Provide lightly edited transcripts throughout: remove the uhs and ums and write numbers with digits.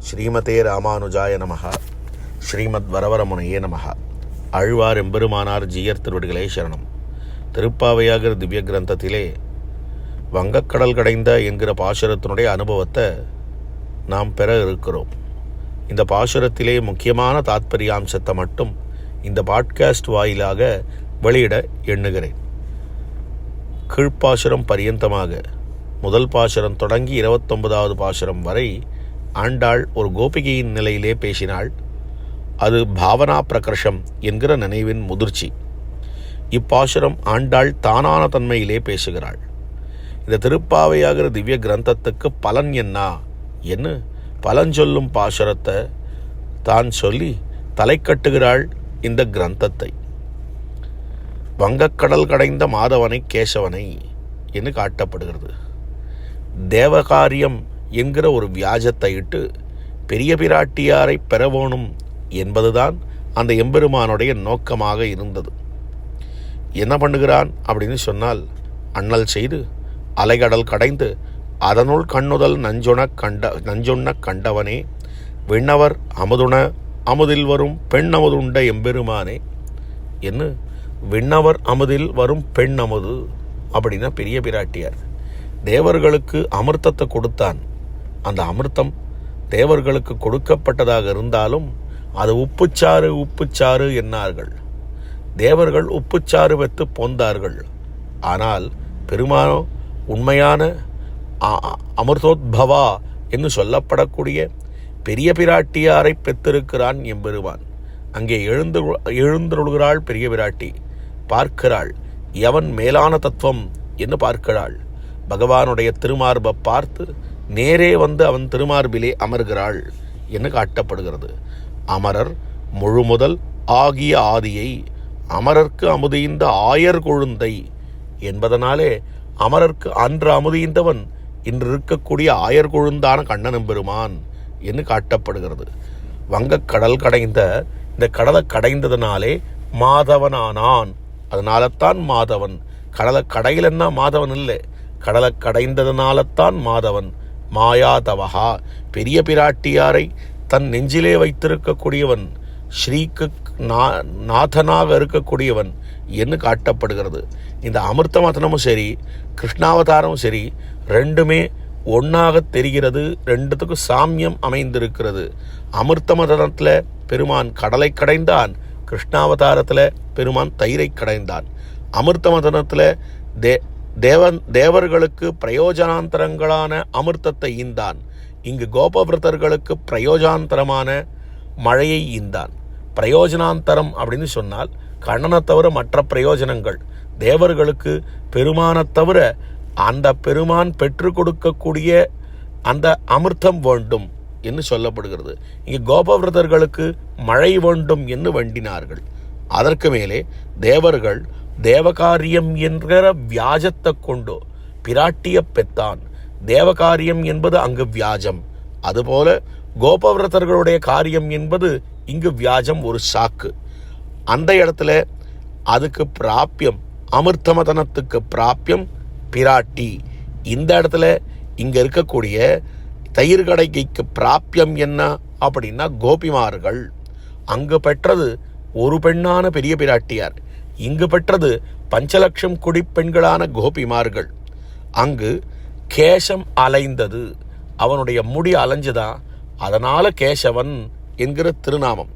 ஸ்ரீமதே ராமானுஜாய நமஹ. ஸ்ரீமத் வரவரமுனையே நமஹ. ஆழ்வார் எம்பெருமானார் ஜீயர் திருவடிகளே சரணம். திருப்பாவையாகர் திவ்ய கிரந்தத்திலே வங்கக்கடல் கடைந்த என்கிற பாசுரத்தினுடைய அனுபவத்தை நாம் பெற இருக்கிறோம். இந்த பாசுரத்திலே முக்கியமான தாத்பரியாம்சத்தை மட்டும் இந்த பாட்காஸ்ட் வாயிலாக வெளியிட எண்ணுகிறேன். கீழ்ப்பாசுரம் பரியந்தமாக முதல் பாசுரம் தொடங்கி 29வது பாசுரம் வரை ஆண்டாள் ஒரு கோபிகையின் நிலையிலே பேசினாள். அது பாவனா பிரகர்ஷம் என்கிற நினைவின் முதிர்ச்சி. இப்பாசுரம் ஆண்டாள் தானான தன்மையிலே பேசுகிறாள். இந்த திருப்பாவையாகிற திவ்ய கிரந்தத்துக்கு பலன் என்ன பலஞ்சொல்லும் பாசுரத்தை தான் சொல்லி தலை கட்டுகிறாள் இந்த கிரந்தத்தை. வங்கக்கடல் கடைந்த மாதவனை கேசவனை என்று காட்டப்படுகிறது. தேவகாரியம் என்கிற ஒரு வியாஜத்தை இட்டு பெரிய பிராட்டியாரை பெற வேணும் என்பதுதான் அந்த எம்பெருமானுடைய நோக்கமாக இருந்தது. என்ன பண்ணுகிறான் அப்படின்னு சொன்னால், அண்ணல் செய்து அலைகடல் கடைந்து அதனுள் கண்ணுதல் நஞ்சுண்ண கண்டவனே, விண்ணவர் அமுதுண அமுதில் வரும் பெண் அமுதுண்ட எம்பெருமானே என்ன. விண்ணவர் அமுதில் வரும் பெண் அமுது அப்படின்னா பெரிய பிராட்டியார். தேவர்களுக்கு அமிர்தத்தை கொடுத்தான். அந்த அமிர்தம் தேவர்களுக்கு கொடுக்கப்பட்டதாக இருந்தாலும் அது உப்புச்சாறு என்னார்கள். தேவர்கள் உப்புச்சாறு வைத்து போந்தார்கள். ஆனால் பெருமானோ உண்மையான அமிர்தோத்பவா என்று சொல்லப்படக்கூடிய பெரிய பிராட்டியாரை பெற்றிருக்கிறான் எம்பெருமான். அங்கே எழுந்தருள்கிறாள் பெரிய பிராட்டி. பார்க்கிறாள் எவன் மேலான தத்துவம் என்று பார்க்கிறாள். பகவானுடைய திருமார்பை பார்த்து நேரே வந்து அவன் திருமார்பிலே அமர்கிறாள் என்று காட்டப்படுகிறது. அமரர் முழுமுதல் ஆகிய ஆதியை அமரர்க்கு அமுதிந்த ஆயர் கொழுந்தை என்பதனாலே அமரர்க்கு அன்று அமுதிந்தவன் இன்று இருக்கக்கூடிய ஆயர் கொழுந்தான கண்ணன் பெருமான் என்று காட்டப்படுகிறது. வங்கக்கடல் கடைந்த இந்த கடலை கடைந்ததனாலே மாதவனானான். அதனால்தான் மாதவன். கடலை கடையிலன்னா மாதவன் இல்லை, கடலை கடைந்ததனால்தான் மாதவன். மாயாதவகா, பெரிய பிராட்டியாரை தன் நெஞ்சிலே வைத்திருக்கக்கூடியவன், ஸ்ரீக்கு நாதனாக இருக்கக்கூடியவன் என்று காட்டப்படுகிறது. இந்த அமிர்த மதனமும் சரி கிருஷ்ணாவதாரமும் சரி ரெண்டுமே ஒன்றாக தெரிகிறது. ரெண்டுத்துக்கும் சாமியம் அமைந்திருக்கிறது. அமிர்த மதனத்தில் பெருமான் கடலை கடைந்தான், கிருஷ்ணாவதாரத்தில் பெருமான் தயிரை கடைந்தான். அமிர்த மதனத்தில் தேவர்களுக்கு பிரயோஜனாந்தரங்களான அமிர்தத்தை ஈந்தான். இங்கு கோபவிரதர்களுக்கு பிரயோஜனாந்தரமான மழையை ஈந்தான். பிரயோஜனாந்தரம் அப்படின்னு சொன்னால் கண்ணனை தவிர மற்ற பிரயோஜனங்கள். தேவர்களுக்கு பெருமானை தவிர அந்த பெருமான் பெற்று கொடுக்கக்கூடிய அந்த அமிர்தம் வேண்டும் என்று சொல்லப்படுகிறது. இங்கு கோபவிரதர்களுக்கு மழை வேண்டும் என்று வேண்டினார்கள். அதற்கு மேலே தேவர்கள் தேவகாரியம் என்கிற வியாஜத்தை கொண்டு பிராட்டிய பெத்தான். தேவகாரியம் என்பது அங்கு வியாஜம். அதுபோல கோபவிரதர்களுடைய காரியம் என்பது இங்கு வியாஜம், ஒரு சாக்கு. அந்த இடத்துல அதுக்கு பிராப்பியம், அமிர்தமதனத்துக்கு பிராப்பியம் பிராட்டி. இந்த இடத்துல இங்க இருக்கக்கூடிய தயிர்கடைக்கு பிராப்பியம் என்ன அப்படின்னா கோபிமார்கள். அங்கு பெற்றது ஒரு பெண்ணான பெரிய பிராட்டியார், இங்கு பெற்றது 5 லட்சம் குடி பெண்களான கோபிமார்கள். அங்கு கேசம் அலைந்தது, அவனுடைய முடி அலைஞ்சுதான், அதனால கேசவன் என்கிற திருநாமம்.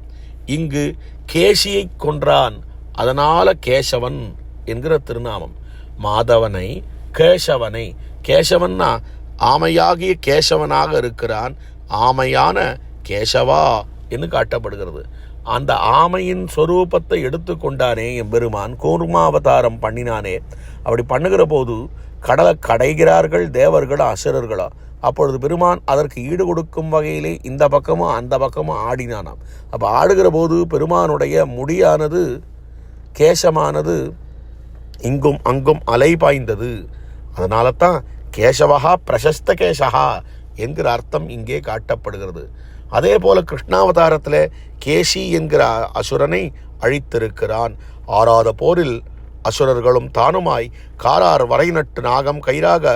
இங்கு கேசியை கொன்றான், அதனால கேசவன் என்கிற திருநாமம். மாதவனை கேசவனை, கேசவன்னா ஆமையாகிய கேசவனாக இருக்கிறான், ஆமையான கேசவா என்று காட்டப்படுகிறது. அந்த ஆமையின் சொரூபத்தை எடுத்து கொண்டானே எம்பெருமான், கூர்மாவதாரம் பண்ணினானே. அப்படி பண்ணுகிற போது கடலை கடைகிறார்கள் தேவர்களா அசுரர்களா. அப்பொழுது பெருமான் அதற்கு ஈடு கொடுக்கும் வகையிலே இந்த பக்கமும் அந்த பக்கமும் ஆடினானாம். அப்போ ஆடுகிற போது பெருமானுடைய முடியானது, கேசமானது இங்கும் அங்கும் அலை பாய்ந்தது. அதனால தான் கேசவகா பிரசஸ்த கேசகா என்கிற அர்த்தம் இங்கே காட்டப்படுகிறது. அதே போல கிருஷ்ணாவதாரத்தில் கேசி என்கிற அசுரனை அழித்திருக்கிறான். ஆறாத போரில் அசுரர்களும் தானுமாய் காரார் வரை நட்டு நாகம் கயிறாக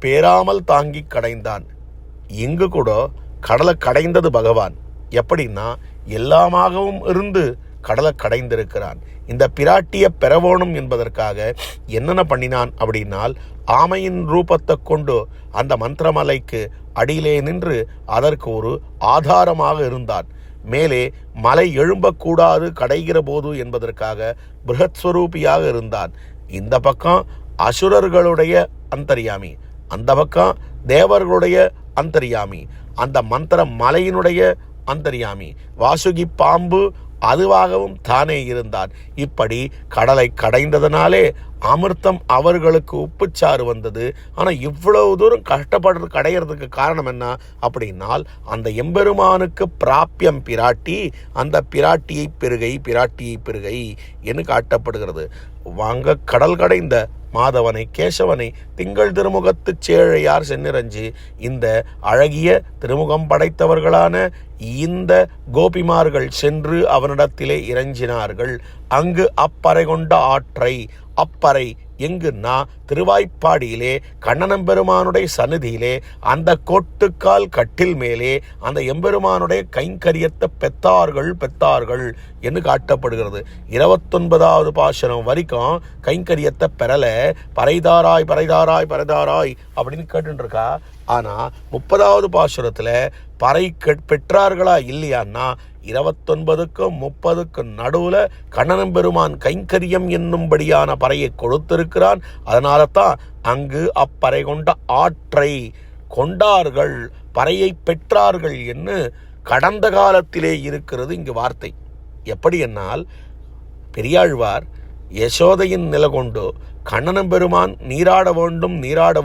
பேராமல் தாங்கி கடைந்தான். இங்கு கூட கடலை கடைந்தது பகவான். எப்படின்னா எல்லாமாகவும் இருந்து கடலை கடைந்திருக்கிறான். இந்த பிராட்டியை பெறவோணும் என்பதற்காக என்னென்ன பண்ணினான் அப்படின்னால், ஆமையின் ரூபத்தை கொண்டு அந்த மந்திரமலைக்கு அடியிலே நின்று அதற்கு ஒரு ஆதாரமாக இருந்தான். மேலே மலை எழும்பக்கூடாது கடைகிற போது என்பதற்காக பிருகத்ஸ்வரூபியாக இருந்தான். இந்த பக்கம் அசுரர்களுடைய அந்தர்யாமி, அந்த பக்கம் தேவர்களுடைய அந்தர்யாமி, அந்த மந்திர மலையினுடைய அந்தர்யாமி, வாசுகி பாம்பு அதுவாகவும் தானே இருந்தான். இப்படி கடலை கடைந்ததனாலே அமிர்தம் அவர்களுக்கு உப்புச்சாறு வந்தது. ஆனால் இவ்வளவு தூரம் கஷ்டப்படுறது கடையிறதுக்கு காரணம் என்ன அப்படின்னால், அந்த எம்பெருமானுக்கு பிராப்பியம் பிராட்டி, அந்த பிராட்டியை பெருகை என்று காட்டப்படுகிறது. வாங்க கடல் கடைந்த மாதவனை கேசவனை திங்கள் திருமுகத்து சேழையார் சென்னிரஞ்சு, இந்த அழகிய திருமுகம் படைத்தவர்களான இந்த கோபிமார்கள் சென்று அவனிடத்திலே இறஞ்சினார்கள். அங்கு அப்பறை கொண்ட ஆற்றை, அப்பறை எங்குன்னா திருவாய்ப்பாடியிலே கண்ணனம்பெருமானுடைய சந்நிதியிலே அந்த கொட்டுக்கால் கட்டில் மேலே அந்த எம்பெருமானுடைய கைங்கரியத்தை பெத்தார்கள் என்று காட்டப்படுகிறது. 29வது பாசுரம் வரைக்கும் கைங்கரியத்தை பெறல, பறைதாராய் அப்படின்னு கேட்டு இருக்கா. ஆனா 30வது பாசுரத்துல பறை பெற்றார்களா இல்லையான்னா 29க்கும் 30க்கும் நடுவுல கண்ணனம்பெருமான் கைங்கரியம் என்னும்படியான பறையை கொடுத்திருக்கிறான். அதனால தான் அங்கு அப்பறை கொண்ட ஆற்றை கொண்டார்கள், பறையை பெற்றார்கள் என்று கடந்த காலத்திலே இருக்கிறது இங்கு வார்த்தை. எப்படி என்னால், பெரியாழ்வார் யசோதையின் நில கொண்டு கண்ணனம்பெருமான் நீராட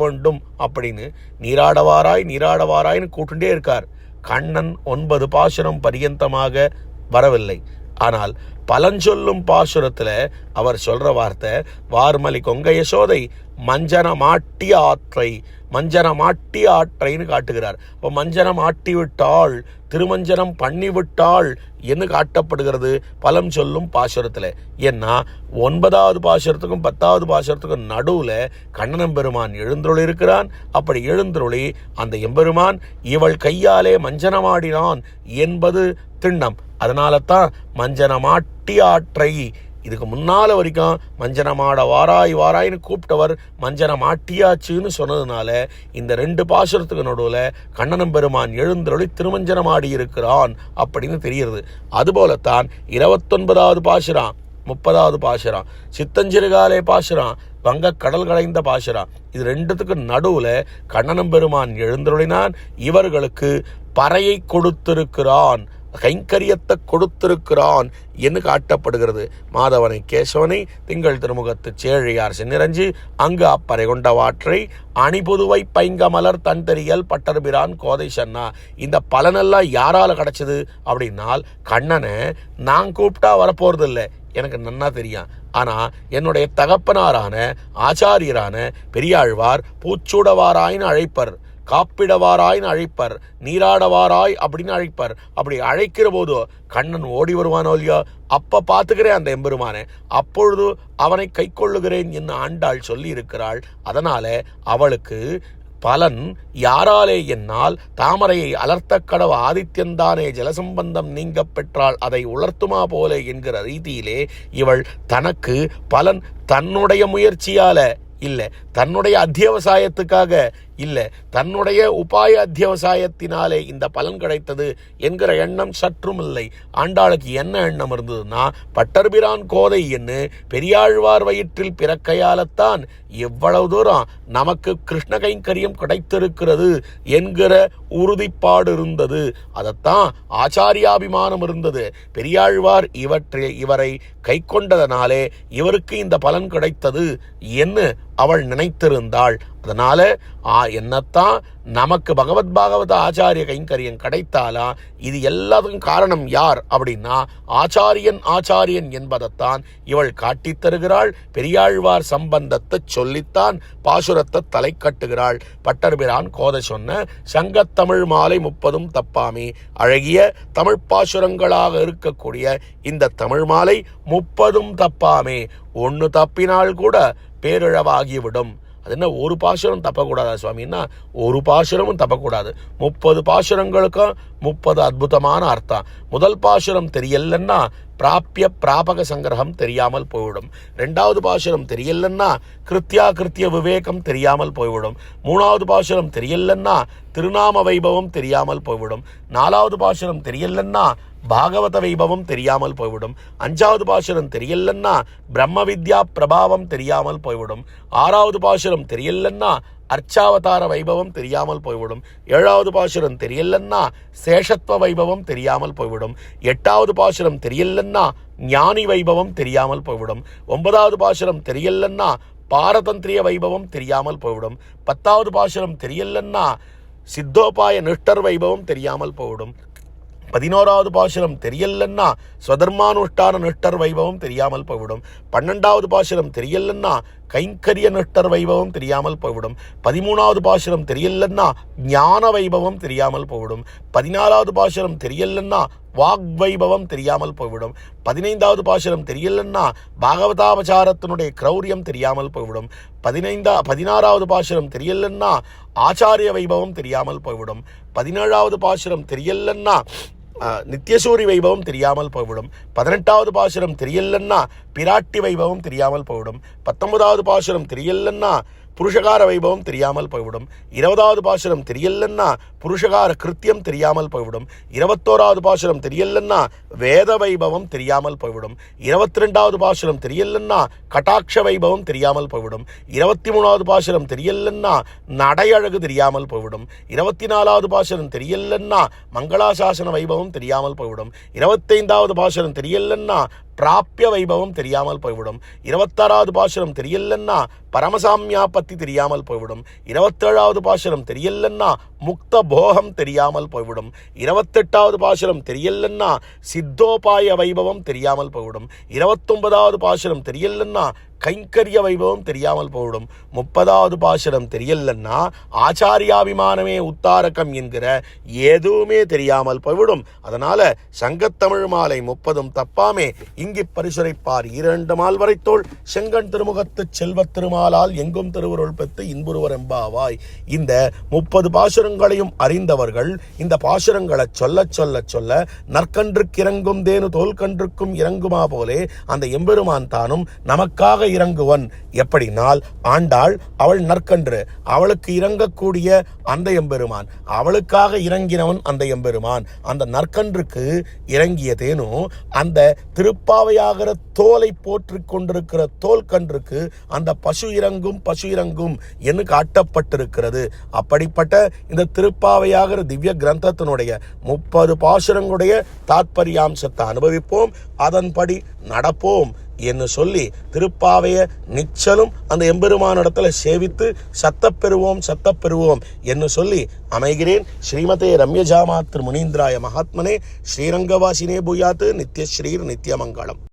வேண்டும் அப்படின்னு நீராடவாராய்னு கூட்டுண்டே இருக்கார். கண்ணன் 9 பாசுரம் பரியந்தமாக வரவில்லை. ஆனால் பலஞ்சொல்லும் பாசுரத்தில் அவர் சொல்ற வார்த்தை, வார்மலி கொங்கை யசோதை மஞ்சனமாட்டிய ஆற்றைன்னு காட்டுகிறார். இப்போ மஞ்சனம் ஆட்டி விட்டாள், திருமஞ்சனம் பண்ணிவிட்டாள் என்று காட்டப்படுகிறது பலம் சொல்லும் பாசுரத்தில். ஏன்னா 9வது பாசுரத்துக்கும் 10வது பாசுரத்துக்கும் நடுவில் கண்ணனம்பெருமான் எழுந்தருளி இருக்கிறான். அப்படி எழுந்தருளி அந்த எம்பெருமான் இவள் கையாலே மஞ்சனமாடினான் என்பது திண்ணம். அதனால தான் மஞ்சனமாட்டி ஆற்றை, இதுக்கு முன்னால வரைக்கும் மஞ்சனமாட வாராய்னு கூப்பிட்டவர் மஞ்சனமாட்டியாச்சுன்னு சொன்னதுனால இந்த 2 பாசுரத்துக்கு நடுவில் கண்ணனம்பெருமான் எழுந்தருளி திருமஞ்சனமாடி இருக்கிறான் அப்படின்னு தெரிகிறது. அதுபோலத்தான் 29வது பாசுரம் 30வது பாசுரம் சித்தஞ்சிறுகாலே பாசுரம் வங்க கடல் கடைந்த பாசுரம், இது 2த்துக்கு நடுவில் கண்ணனம்பெருமான் எழுந்தருளினான். இவர்களுக்கு பறையை கொடுத்திருக்கிறான், கைங்கரியத்தை கொடுத்திருக்கிறான் என்று காட்டப்படுகிறது. மாதவனை கேசவனை திங்கள் திருமுகத்து சேழையார் சென்னிரஞ்சு அங்கு அப்பறை கொண்ட வாற்றை அணிபுதுவை பைங்கமலர் தன்தெரியல் பட்டர்பிரான் கோதை சன்னா. இந்த பலனெல்லாம் யாரால கிடைச்சது அப்படின்னால், கண்ணனை நான் கூப்பிட்டா வரப்போறது இல்லை, எனக்கு நன்னா தெரியும். ஆனா என்னுடைய தகப்பனாரான ஆச்சாரியரான பெரியாழ்வார் பூச்சூடவாராயின்னு அழைப்பர், காப்பிடவாராய்னு அழைப்பர், நீராடவாராய் அப்படின்னு அழைப்பர். அப்படி அழைக்கிற போது கண்ணன் ஓடி வருவானோ இல்லையோ, அப்ப பார்த்துக்கிறேன் அந்த எம்பெருமானை, அப்பொழுது அவனை கை கொள்ளுகிறேன் என்று ஆண்டாள் சொல்லி இருக்கிறாள். அதனால அவளுக்கு பலன் யாராலே என்னால், தாமரையை அலர்த்த கடவ ஆதித்யந்தானே ஜலசம்பந்தம் நீங்க பெற்றால் அதை உலர்த்துமா போல என்கிற ரீதியிலே இவள் தனக்கு பலன் தன்னுடைய முயற்சியால இல்லை, தன்னுடைய அத்தியவசாயத்துக்காக இல்லை, தன்னுடைய உபாய அத்தியவசாயத்தினாலே இந்த பலன் கிடைத்தது என்கிற எண்ணம் சற்றும் இல்லை. ஆண்டாளுக்கு என்ன எண்ணம் இருந்ததுன்னா, பட்டர்பிரான் கோதை என்று பெரியாழ்வார் வயிற்றில் பிறக்கையாலத்தான் எவ்வளவு தூரம் நமக்கு கிருஷ்ண கைங்கரியம் கிடைத்திருக்கிறது என்கிற உறுதிப்பாடு இருந்தது. அதைத்தான் ஆச்சாரியாபிமானம் இருந்தது. பெரியாழ்வார் இவரை கை கொண்டதனாலே இவருக்கு இந்த பலன் கிடைத்தது என்று அவள் நினைத்திருந்தாள். அதனால என்னத்தான் நமக்கு பகவத் பாகவத ஆச்சாரிய கைங்கரியம் கிடைத்தாலா, இது எல்லாத்துக்கும் காரணம் யார் அப்படின்னா ஆச்சாரியன் என்பதைத்தான் இவள் காட்டித் தருகிறாள். பெரியாழ்வார் சம்பந்தத்தை சொல்லித்தான் பாசுரத்தை தலை கட்டுகிறாள். பட்டர்பிரான் கோதை சொன்ன சங்கத்தமிழ் மாலை 30 தப்பாமே, அழகிய தமிழ் பாசுரங்களாக இருக்கக்கூடிய இந்த தமிழ் மாலை 30 தப்பாமே, ஒன்று தப்பினால் கூட பேரிழவாகிவிடும். அது என்ன ஒரு பாசுரம் தப்பக்கூடாதா சுவாமின்னா, ஒரு பாசுரமும் தப்பக்கூடாது. 30 பாசுரங்களுக்கும் 30 அற்புதமான அர்த்தம். முதல் பாசுரம் தெரியலன்னா பிராப்பிய பிராபக சங்கிரகம் தெரியாமல் போய்விடும். 2வது பாசுரம் தெரியலன்னா கிருத்திய விவேகம் தெரியாமல் போய்விடும். 3வது பாசுரம் தெரியலன்னா திருநாம வைபவம் தெரியாமல் போய்விடும். 4வது பாசுரம் தெரியலன்னா பாகவத வைபவம் தெரியாமல் போய்விடும். 5வது பாசுரம் தெரியலன்னா பிரம்ம வித்யா பிரபாவம் தெரியாமல் போய்விடும். 6வது பாசுரம் தெரியலன்னா அர்ச்சாவதார வைபவம் தெரியாமல் போய்விடும். 7வது பாசுரம் தெரியலன்னா சேஷத்துவ வைபவம் தெரியாமல் போய்விடும். 8வது பாசுரம் தெரியலன்னா ஞானி வைபவம் தெரியாமல் போய்விடும். 9வது பாசுரம் தெரியலன்னா பாரதந்திரிய வைபவம் தெரியாமல் போய்விடும். 10வது பாசுரம் தெரியலன்னா சித்தோபாய நிஷ்டர் வைபவம் தெரியாமல் போய்விடும். 11வது பாசுரம் தெரியலன்னா ஸ்வதர்மானுஷ்டான நிஷ்டர் வைபவம் தெரியாமல் போய்விடும். 12வது பாசுரம் தெரியலன்னா கைங்கரிய நிஷ்டர் வைபவம் தெரியாமல் போய்விடும். 13வது பாசுரம் தெரியலன்னா ஞான வைபவம் தெரியாமல் போய்விடும். 14வது பாசுரம் தெரியலன்னா வாக் வைபவம் தெரியாமல் போய்விடும். 15வது பாசுரம் தெரியலன்னா பாகவதாபசாரத்தினுடைய கிரௌரியம் தெரியாமல் போய்விடும். 16வது பாசுரம் தெரியலன்னா ஆச்சாரிய வைபவம் தெரியாமல் போய்விடும். 17வது பாசுரம் தெரியலன்னா நித்தியசூரி வைபவம் தெரியாமல் போய்விடும். 18வது பாசுரம் தெரியலன்னா பிராட்டி வைபவம் தெரியாமல் போய்விடும். 19வது பாசுரம் தெரியலன்னா புருஷகார வைபவம் தெரியாமல் போய்விடும். 20வது பாசுரம் தெரியலன்னா புருஷகார கிருத்தியம் தெரியாமல் போய்விடும். 21வது பாசுரம் தெரியலன்னா வேத வைபவம் தெரியாமல் போய்விடும். 22வது பாசுரம் தெரியலன்னா கட்டாட்ச வைபவம் தெரியாமல் போய்விடும். 23வது பாசுரம் தெரியலன்னா நடையழகு தெரியாமல் போய்விடும். 24வது பாசுரம் தெரியலன்னா மங்களாசாசன வைபவம் தெரியாமல் போய்விடும். 25வது பாசுரம் தெரியலன்னா பிராப்பிய வைபவம் தெரியாமல் போய்விடும். 26வது பாசுரம் தெரியலன்னா பரமசாமியா பத்தி தெரியாமல் போய்விடும். 27வது பாசுரம் தெரியலன்னா முக்த போகம் தெரியாமல் போய்விடும். 28வது பாசுரம் தெரியலன்னா சித்தோபாய வைபவம் தெரியாமல் போய்விடும். 29வது பாசுரம் தெரியலன்னா கைங்கரிய வைபவம் தெரியாமல் போய்விடும். 30வது பாசுரம் தெரியலன்னா ஆச்சாரியாபிமானமே உத்தாரகம் என்கிற எதுவுமே தெரியாமல் போய்விடும். அதனால சங்கத்தமிழ் மாலை 30 தப்பாமே இங்கி பரிசுரைப்பார் 2 மால் வரைத்தோள் செங்கண் திருமுகத்து செல்வத் திருமாலால் எங்கும் திருவருள் பெற்று இன்புருவர் எம்பாவாய். இந்த 30 பாசுரங்களையும் அறிந்தவர்கள் இந்த பாசுரங்களை சொல்ல சொல்ல சொல்ல நற்கன்றுக்கு இறங்கும் தேனு தோல்கன்றுக்கும் இறங்குமா போலே அந்த எம்பெருமான் தானும் நமக்காக இறங்குவன். எப்படினால் ஆண்டாள் அவள் நற்கன்று, அவளுக்கு இறங்கக்கூடிய அந்த எம்பெருமான், அவளுக்காக இறங்கினவன் அந்த எம்பெருமான். அந்த நற்கன்றுக்கு இறங்கிய தேனும் அந்த திருப்பாவையாகிற தோலை போற்றி கொண்டிருக்கிற தோல் கன்றுக்கு அந்த பசு இறங்கும் என்று காட்டப்பட்டிருக்கிறது. அப்படிப்பட்ட இந்த திருப்பாவையாகிற திவ்ய கிரந்தத்தினுடைய 30 பாசுரங்களுடைய தாத்பரியாம்சத்தை அனுபவிப்போம், அதன்படி நடப்போம் என்று சொல்லி திருப்பாவைய நிச்சலும் அந்த எம்பெருமானிடத்துல சேவித்து சத்தப்பெறுவோம் என்று சொல்லி அமைகிறேன். ஸ்ரீமதே ரம்யஜாமாத்ரு முனீந்திராய மகாத்மனே ஸ்ரீரங்கவாசினே பூயாத்து நித்யஸ்ரீர் நித்யமங்கலம்.